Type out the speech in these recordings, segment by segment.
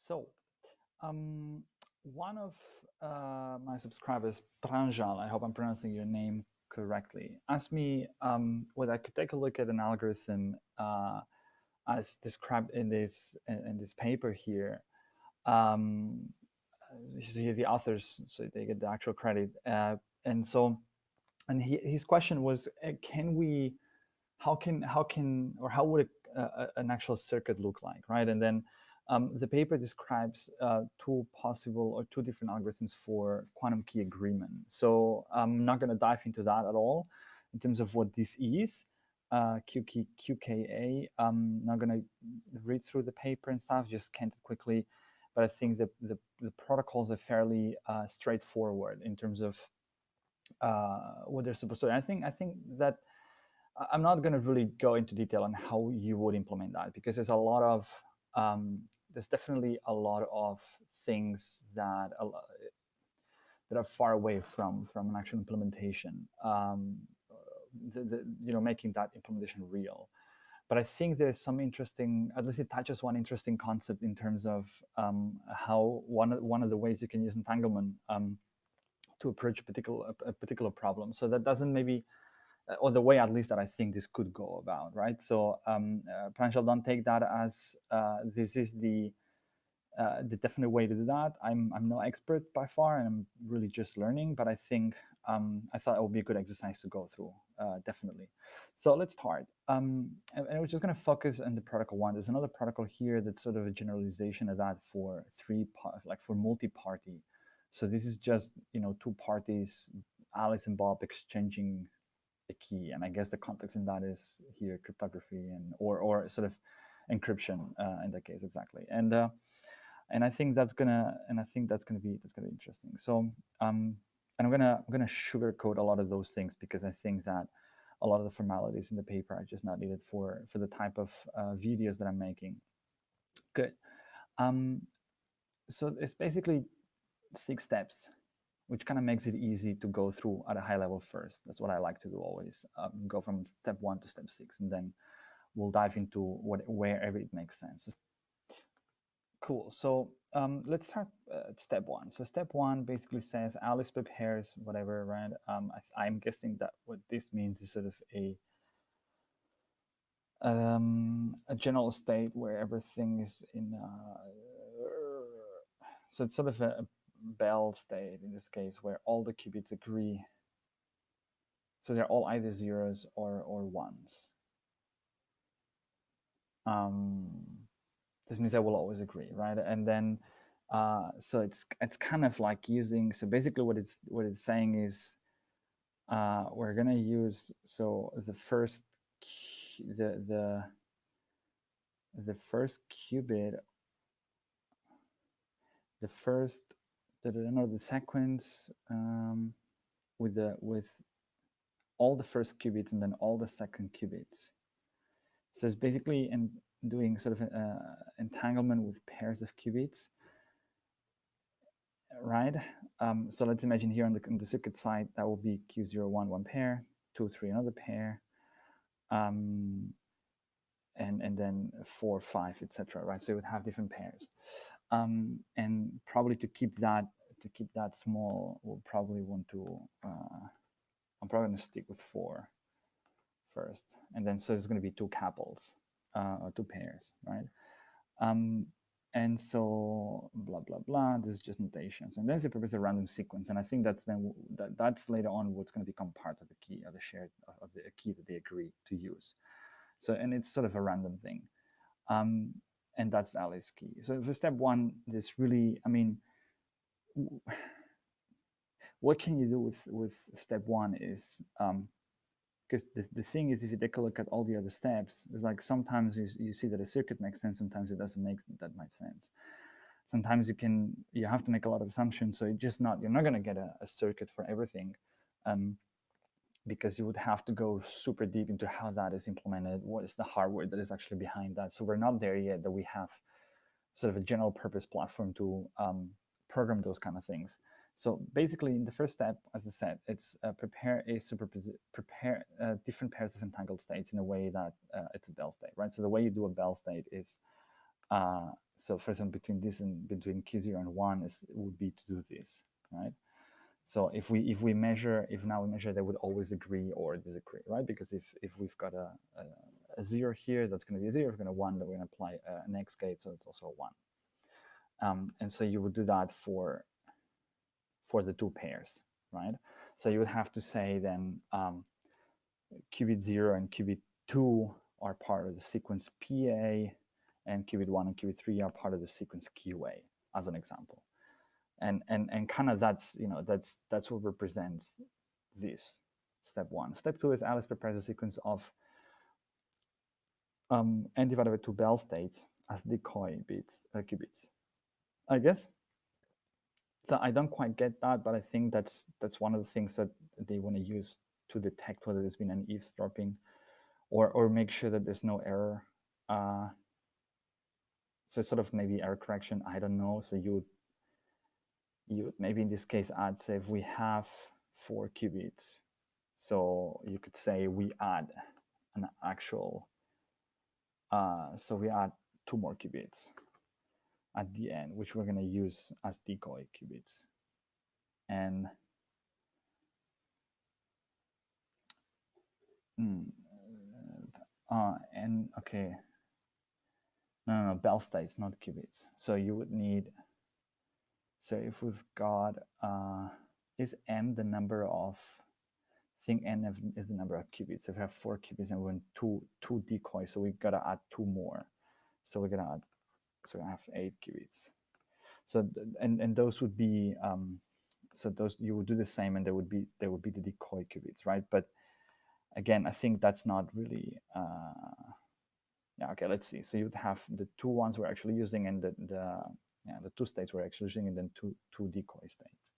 So, one of my subscribers, Pranjal, I hope I'm pronouncing your name correctly, asked me whether I could take a look at an algorithm as described in this paper here. Um, here the authors, so they get the actual credit, and so his question was, can we, how would an actual circuit look like, right? And then the paper describes two different algorithms for quantum key agreement. So I'm not going to dive into that at all in terms of what this is. QKA. I'm not going to read through the paper and stuff, just scanned it quickly. But I think the protocols are fairly straightforward in terms of what they're supposed to do. I think that I'm not going to really go into detail on how you would implement that, because there's definitely a lot of things that are far away from an actual implementation. Making that implementation real. But I think there's some interesting, at least it touches one interesting concept in terms of how one of the ways you can use entanglement to approach a particular problem. So that doesn't maybe, or the way at least that I think this could go about, right? So Pranjal, don't take that as this is the definite way to do that. I'm no expert by far, and I'm really just learning. But I think I thought it would be a good exercise to go through, definitely. So let's start. And we're just going to focus on the protocol one. There's another protocol here that's sort of a generalization of that for like for multi-party. So this is just two parties, Alice and Bob, exchanging a key, and I guess the context in that is here cryptography or sort of encryption in that case exactly. And I think that's gonna be interesting. So and I'm gonna sugarcoat a lot of those things, because I think that a lot of the formalities in the paper are just not needed for the type of videos that I'm making. Good. So it's basically 6 steps, which kind of makes it easy to go through at a high level first. That's what I like to do always. Go from step 1 to step 6, and then we'll dive into wherever it makes sense. Cool. So let's start at step 1. So step 1 basically says Alice prepares whatever, right? I'm guessing that what this means is sort of a general state where everything is in. So it's sort of a Bell state in this case, where all the qubits agree. So they're all either zeros or ones. This means I will always agree, right? And then so it's kind of like using, so basically what it's saying is we're gonna use, so the first the first qubit, the first the sequence with all the first qubits and then all the second qubits. So it's basically doing sort of entanglement with pairs of qubits, right? So let's imagine here on the circuit side, that will be Q0, 1 pair, 2, 3 another pair, and then 4, 5, etc. Right? So you would have different pairs, and probably to keep that small, we'll probably want to. I'm probably going to stick with 4 first, and then so it's going to be 2 couples or 2 pairs, right? And so blah blah blah. This is just notations, and then it prepares a random sequence, and I think that's later on what's going to become part of the key, of the shared of the key that they agree to use. So, and it's sort of a random thing, and that's Alice's key. So for step 1, this really, I mean, what can you do with step 1 is because the thing is, if you take a look at all the other steps, it's like sometimes you see that a circuit makes sense, sometimes it doesn't make that much sense. Sometimes you have to make a lot of assumptions, so you're not going to get a circuit for everything, because you would have to go super deep into how that is implemented, what is the hardware that is actually behind that. So we're not there yet that we have sort of a general purpose platform to program those kind of things. So basically, in the first step, as I said, it's prepare different pairs of entangled states in a way that it's a Bell state, right? So the way you do a Bell state is So for example, between this and between q0 and 1 would be to do this, right? So if we measure, if now we measure, they would always agree or disagree, right? Because if we've got a 0 here, that's going to be a 0. If we're going to 1, then we're going to apply an x gate, so it's also a 1. And so you would do that for the two pairs, right? So you would have to say then qubit 0 and qubit 2 are part of the sequence PA, and qubit 1 and qubit 3 are part of the sequence QA, as an example. And kind of that's, you know, that's what represents this step 1. Step 2 is Alice prepares a sequence of n divided by 2 Bell states as decoy bits, qubits. I guess. So I don't quite get that, but I think that's one of the things that they want to use to detect whether there's been an eavesdropping, or make sure that there's no error. So sort of maybe error correction. I don't know. So you would maybe in this case add, say, if we have 4 qubits, so you could say we add an actual. So we add 2 more qubits at the end, which we're going to use as decoy qubits. And and okay, no, Bell states, not qubits. So you would need, so if we've got, is n the number of, I think n is the number of qubits. So if we have 4 qubits and we want two decoys, so we gotta add 2 more. So we're gonna add, so we have 8 qubits. So and those would be, so those you would do the same, and they would be the decoy qubits, right? But again, I think that's not really. Yeah, okay, let's see. So you'd have the 2 ones we're actually using, and the 2 states we're actually using, and then two decoy states.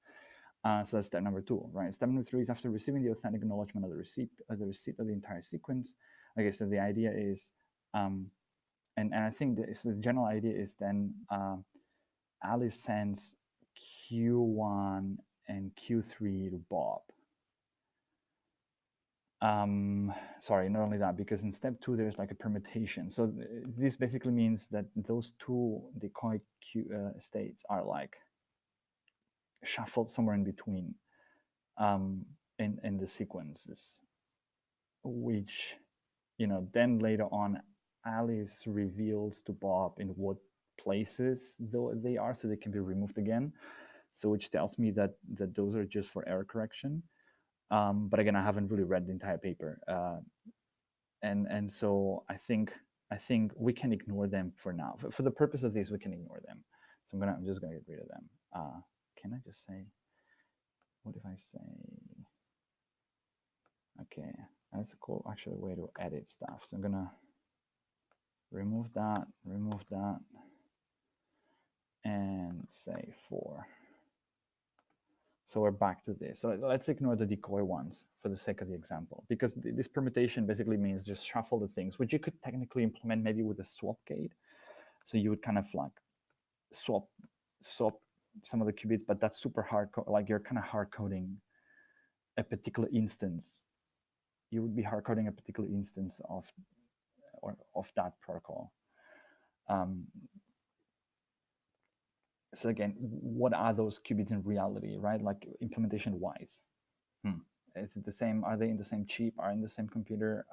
So that's step number 2, right? Step number 3 is after receiving the authentic acknowledgement of the receipt of the entire sequence. Okay, so the idea is, and I think the general idea is then Alice sends Q1 and Q3 to Bob. Sorry, not only that, because in step 2 there's like a permutation. So this basically means that those 2 decoy states are like shuffled somewhere in between in the sequences, which, you know, then later on Alice reveals to Bob in what places though they are, so they can be removed again. So which tells me that those are just for error correction. But again, I haven't really read the entire paper, and so I think we can ignore them for now. For the purpose of this, we can ignore them. So I'm just gonna get rid of them. Can I just say, what if I say, okay, that's a cool actually way to edit stuff. So I'm gonna remove that, and say 4. So we're back to this. So let's ignore the decoy ones for the sake of the example, because this permutation basically means just shuffle the things, which you could technically implement maybe with a swap gate. So you would kind of like swap some of the qubits, but that's super hard. Like you're kind of hard coding a particular instance. You would be hard coding a particular instance of that protocol. So again, what are those qubits in reality, right? Like implementation wise, is it the same? Are they in the same chip? Are in the same computer?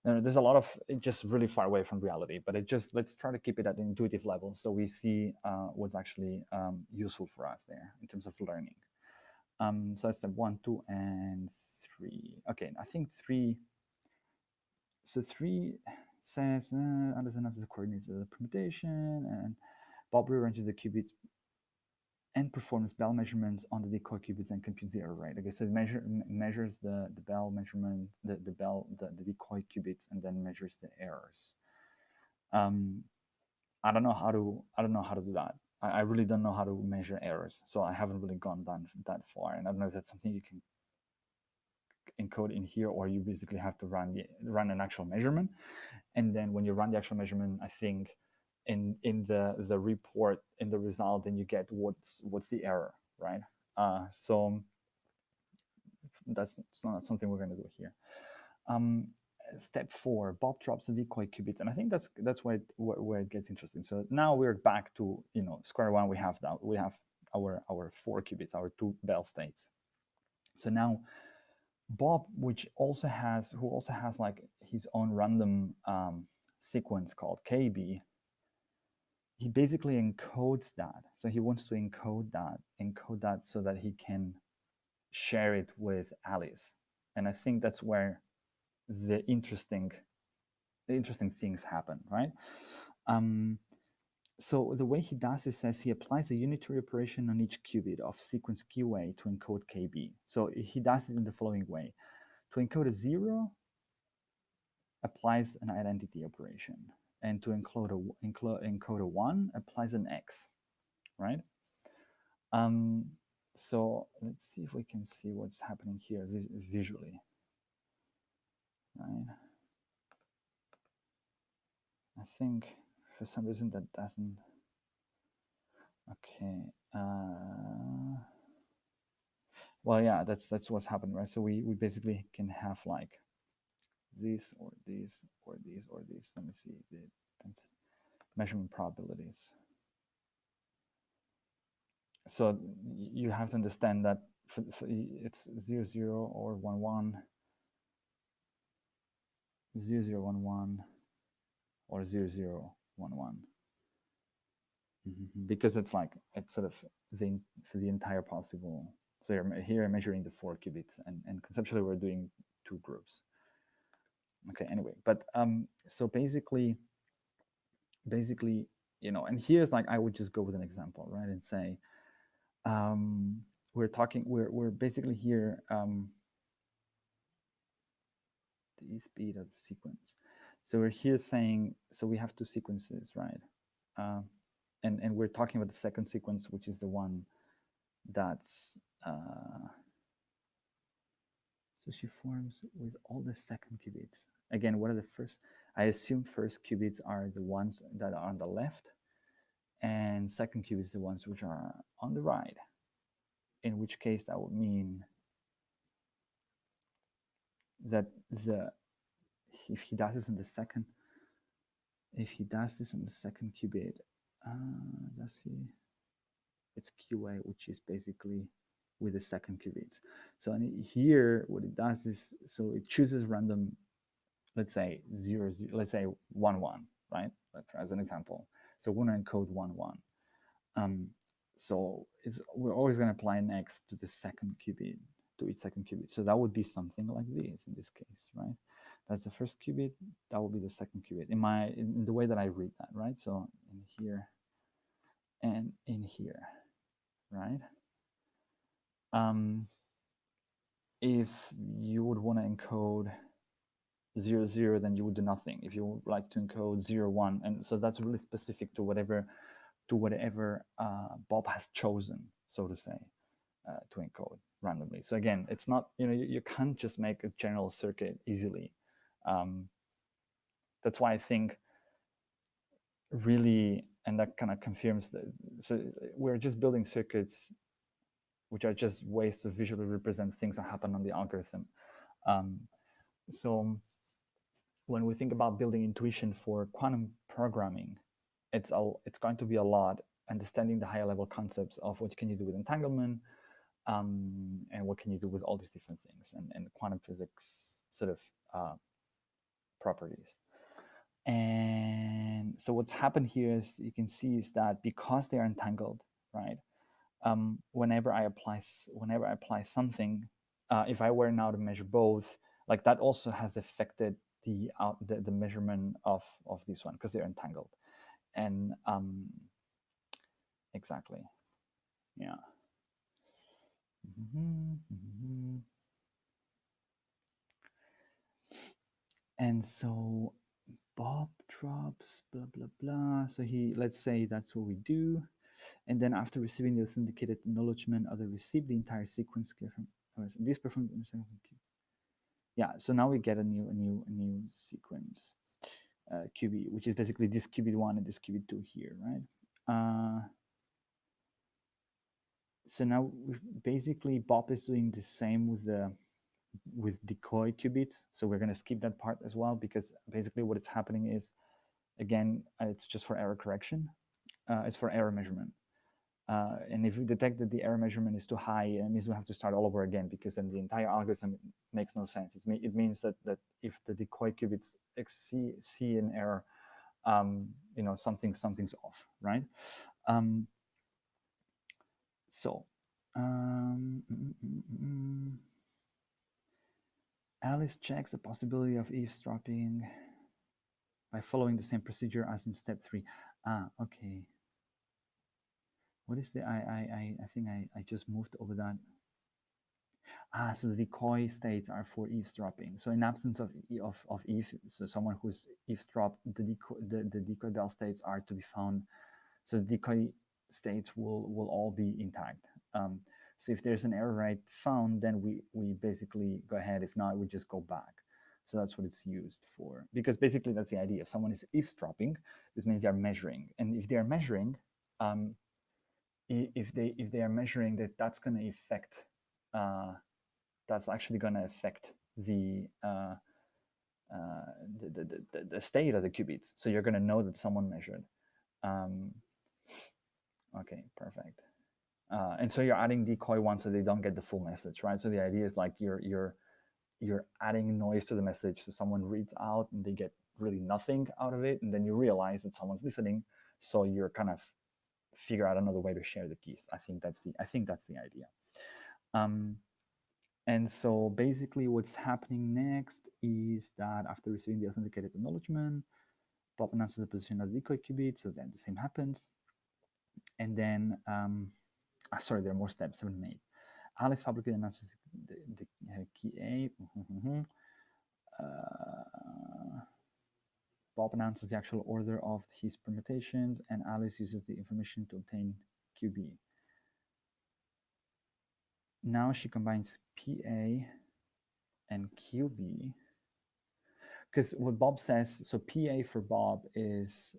There's a lot of, just really far away from reality, but let's try to keep it at an intuitive level so we see what's actually useful for us there in terms of learning. So that's step 1, 2, and 3. Okay, I think 3. So 3 says understands the coordinates of the permutation, and Bob rearranges the qubits and performs Bell measurements on the decoy qubits and computes the error rate. Okay, so it measures the Bell measurement, the decoy qubits, and then measures the errors. I don't know how to do that. I really don't know how to measure errors, so I haven't really gone that far, and I don't know if that's something you can encode in here, or you basically have to run an actual measurement, and then when you run the actual measurement, I think in the report, in the result, then you get what's the error, right? So that's not something we're going to do here. step 4, Bob drops the decoy qubits, and I think that's where it gets interesting. So now we're back to square one. We have our 4 qubits, our 2 Bell states. So now Bob, who also has like his own random sequence called KB, he basically encodes that. So he wants to encode that so that he can share it with Alice. And I think that's where the interesting things happen, right? So the way he does this says he applies a unitary operation on each qubit of sequence QA to encode KB. So he does it in the following way. To encode a 0, applies an identity operation. And to encode a 1, applies an X, right? So let's see if we can see what's happening here visually, right? I think for some reason that doesn't. Okay. Well, yeah, that's what's happened, right? So we basically can have like this or this or this or this. Let me see the measurement probabilities. So you have to understand that for it's 0, 0 or 1, 1, 0, 0, 1, 1, or 0, 0, 1, 1. Because it's sort of for the entire possible. So here I'm measuring the 4 qubits, and conceptually we're doing 2 groups. Okay, anyway, but so basically, and here's like I would just go with an example, right, and say we're basically here the ETH beta sequence. So we're here saying, so we have 2 sequences, right? And we're talking about the second sequence, which is the one that's so she forms with all the second qubits. Again, what are the first? I assume first qubits are the ones that are on the left, and second qubits the ones which are on the right. In which case, that would mean that if he does this in the second qubit, does he? It's QA, which is basically with the second qubits. So here, what it does is, so it chooses random, let's say 0, 0, let's say 1, 1, right? As an example. So we're going to encode 1, 1. So we're always going to apply an X to the second qubit, to each second qubit. So that would be something like this in this case, right? That's the first qubit. That will be the second qubit in the way that I read that, right? So in here and in here, right? If you would want to encode 0, 0, then you would do nothing. If you would like to encode 0, 1, and so that's really specific to whatever Bob has chosen, so to say, to encode randomly. So again, it's not, you can't just make a general circuit easily. That's why I think really, and that kind of confirms that, so we're just building circuits which are just ways to visually represent things that happen on the algorithm. So when we think about building intuition for quantum programming, it's going to be a lot understanding the higher level concepts of what can you do with entanglement, and what can you do with all these different things, and quantum physics sort of properties. And so what's happened here is, you can see, is that because they are entangled, right? Whenever I apply something, if I were now to measure both, like that also has affected the measurement of this one, because they're entangled. And exactly, yeah. And so Bob drops blah blah blah. So let's say that's what we do. And then after receiving the authenticated acknowledgement of the receipt, the entire sequence this performed in the second queue. Yeah, so now we get a new sequence, QB, which is basically this qubit 1 and this qubit 2 here, right? So now basically Bob is doing the same with the decoy qubits. So we're going to skip that part as well, because basically what is happening is, again, it's just for error correction. It's for error measurement. And if we detect that the error measurement is too high, it means we have to start all over again, because then the entire algorithm makes no sense. It means that if the decoy qubits see an error, something's off, right? Um, so um, mm, mm, mm, mm. Alice checks the possibility of eavesdropping by following the same procedure as in step 3. Okay. What is the I think I just moved over that. So the decoy states are for eavesdropping. So in absence of Eve, so someone who's eavesdropped, the decoy bell states are to be found. So the decoy states will all be intact. So if there's an error rate found, then we basically go ahead. If not, we just go back. So that's what it's used for. Because basically that's the idea. If someone is eavesdropping, this means they are measuring. And if they are measuring, if they are measuring, that's going to affect that's actually going to affect the state of the qubits. So you're going to know that someone measured. Um, okay, perfect. And so you're adding decoy one so they don't get the full message, right? So the idea is like you're adding noise to the message, so someone reads out and they get really nothing out of it, and then you realize that someone's listening, so you're kind of figure out another way to share the keys. I think that's the idea. Um, and so basically what's happening next is that after receiving the authenticated acknowledgement, Bob announces the position of the decoy qubit, so then the same happens. And then, sorry, there are more steps, 7 and 8. Alice publicly announces the key A. Bob announces the actual order of his permutations, and Alice uses the information to obtain QB. Now she combines PA and QB, because what Bob says, so PA for Bob is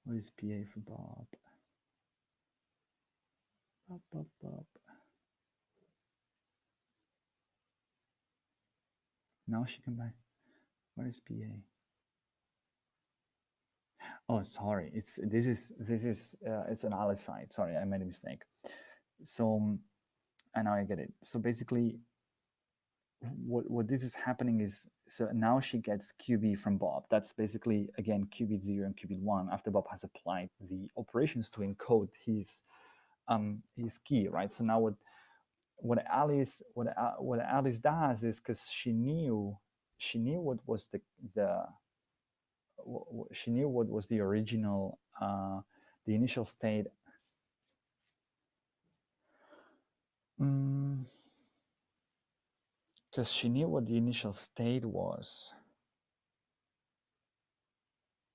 what is PA for Bob? Now she combines. What is PA? Oh, sorry. It's an Alice side. Sorry, I made a mistake. So, and now I get it. So basically, what this is happening is, so now she gets QB from Bob. That's basically, again, qubit 0 and qubit 1 after Bob has applied the operations to encode his key, right? So now what Alice does is, because she knew what was the she knew what was the original the initial state. Because she knew what the initial state was.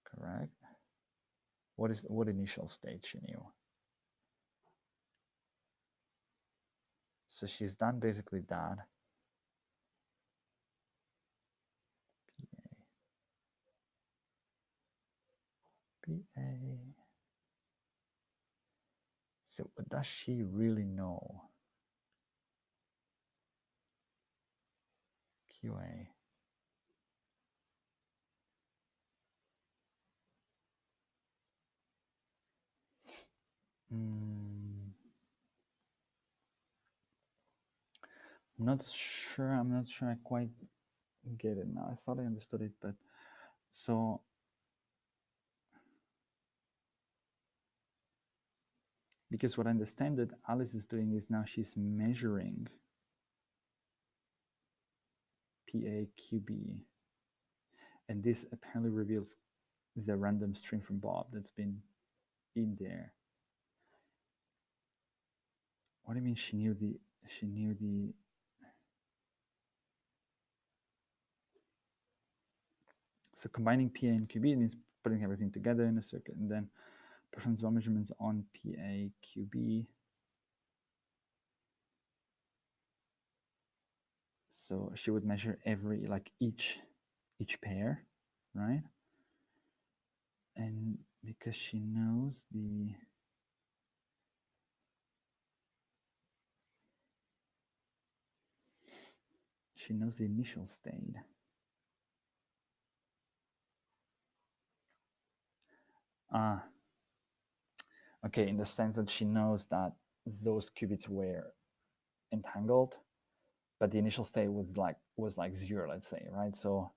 Correct. What initial state she knew? So she's done basically that. PA. So what does she really know? QA. I'm not sure I quite get it now. I thought I understood it, but so because what I understand that Alice is doing is now she's measuring PAQB, and this apparently reveals the random string from Bob that's been in there. What do you mean she knew the so combining PA and QB means putting everything together in a circuit, and then performs Bob measurements on PA QB. So she would measure every, like each pair, right? And because she knows the She knows the initial state. Ah, okay, in the sense that she knows that those qubits were entangled, but the initial state was like 0, let's say, right? So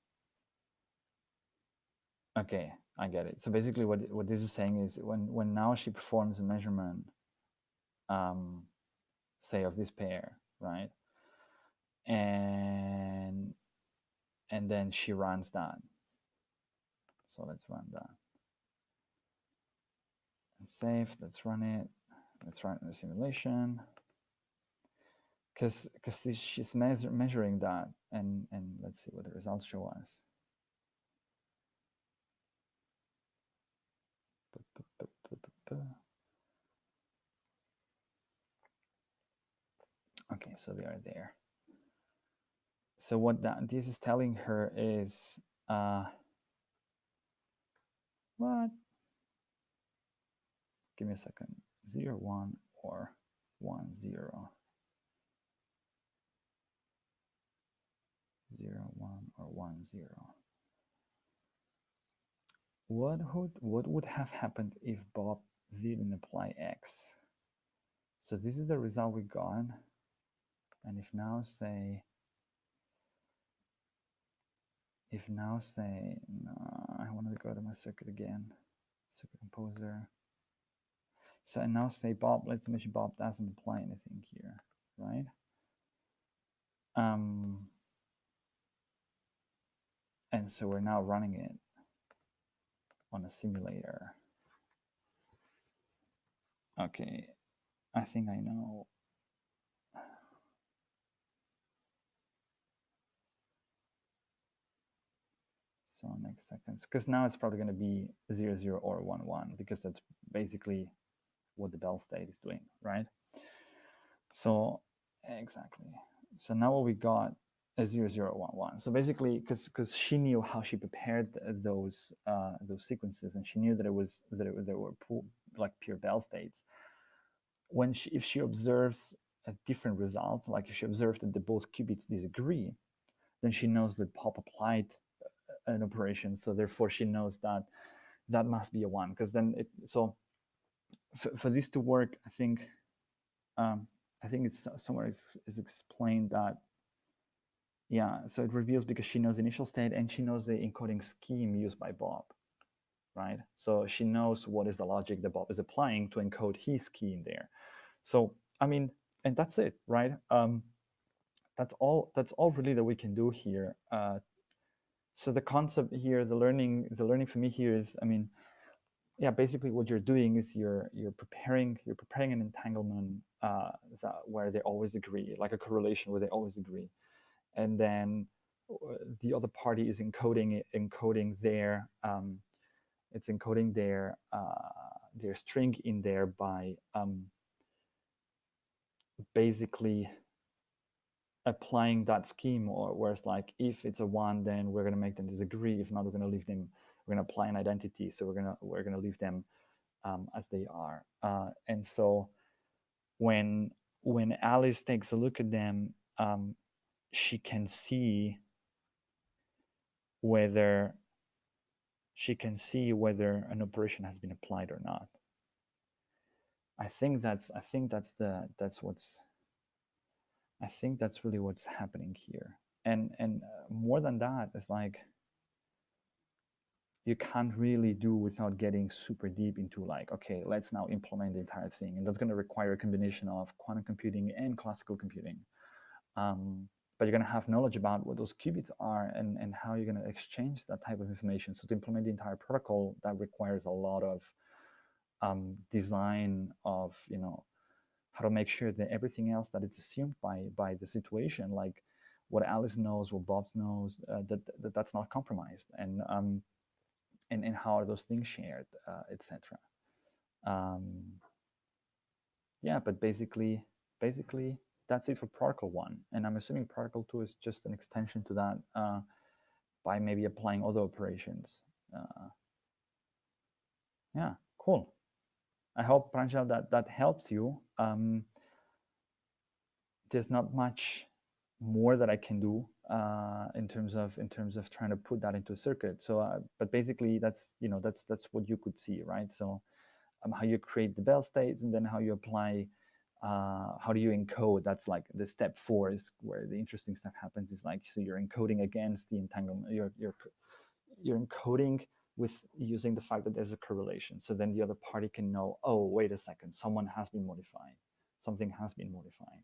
okay, I get it. So basically, what this is saying is when now she performs a measurement, um, say of this pair, right, and then she runs that. So let's run that. And save. Let's run it. Let's run the simulation. Because she's measuring that, and let's see what the results show us. Okay, so they are there. So what this is telling her is what? Give me a second. 0, 1, or 1, 0. 0, 1, or 1, 0. What would have happened if Bob didn't apply X? So this is the result we got. And if now say, no, I want to go to my circuit again, circuit composer. So I now say Bob, let's imagine Bob doesn't apply anything here, right? And so we're now running it on a simulator. Okay, I think I know. So next seconds, because now it's probably going to be 0, 0, or 1, 1, because that's basically what the Bell state is doing, right? So exactly. So now what we got is 0, 0, 1, 1. So basically, because she knew how she prepared those sequences, and she knew that there were like pure Bell states. If she observes a different result, like if she observes that the both qubits disagree, then she knows that Pop applied an operation. So therefore, she knows that that must be a 1, because then for this to work, I think it's somewhere is explained that, yeah, so it reveals because she knows the initial state and she knows the encoding scheme used by Bob, right? So she knows what is the logic that Bob is applying to encode his key in there. So I mean, and that's it, right? That's all really that we can do here. So the concept here, the learning for me here is, I mean, yeah, basically what you're doing is you're preparing an entanglement where they always agree, like a correlation where they always agree, and then the other party is encoding their it's encoding their string in there by basically applying that scheme, or whereas like if it's a 1, then we're going to make them disagree. If not, we're going to leave them, we're going to apply an identity, so we're going to leave them as they are. And so when Alice takes a look at them, she can see whether an operation has been applied or not. I think that's really what's happening here. And more than that, it's like you can't really do without getting super deep into like, okay, let's now implement the entire thing, and that's going to require a combination of quantum computing and classical computing. But you're going to have knowledge about what those qubits are and how you're going to exchange that type of information. So to implement the entire protocol, that requires a lot of design of, how to make sure that everything else that it's assumed by the situation, like what Alice knows, what Bob knows, that's not compromised, and how are those things shared, etc. Yeah, but basically that's it for Protocol 1, and I'm assuming Protocol 2 is just an extension to that, by maybe applying other operations. Yeah, cool. I hope, Pranjal, that helps you. There's not much more that I can do in terms of trying to put that into a circuit. So, but basically, that's what you could see, right? So, how you create the bell states, and then how you apply, how do you encode? That's like the step 4 is where the interesting stuff happens. Is like, so you're encoding against the entanglement. You're encoding with using the fact that there's a correlation. So then the other party can know, oh, wait a second, someone has been modifying, something has been modifying.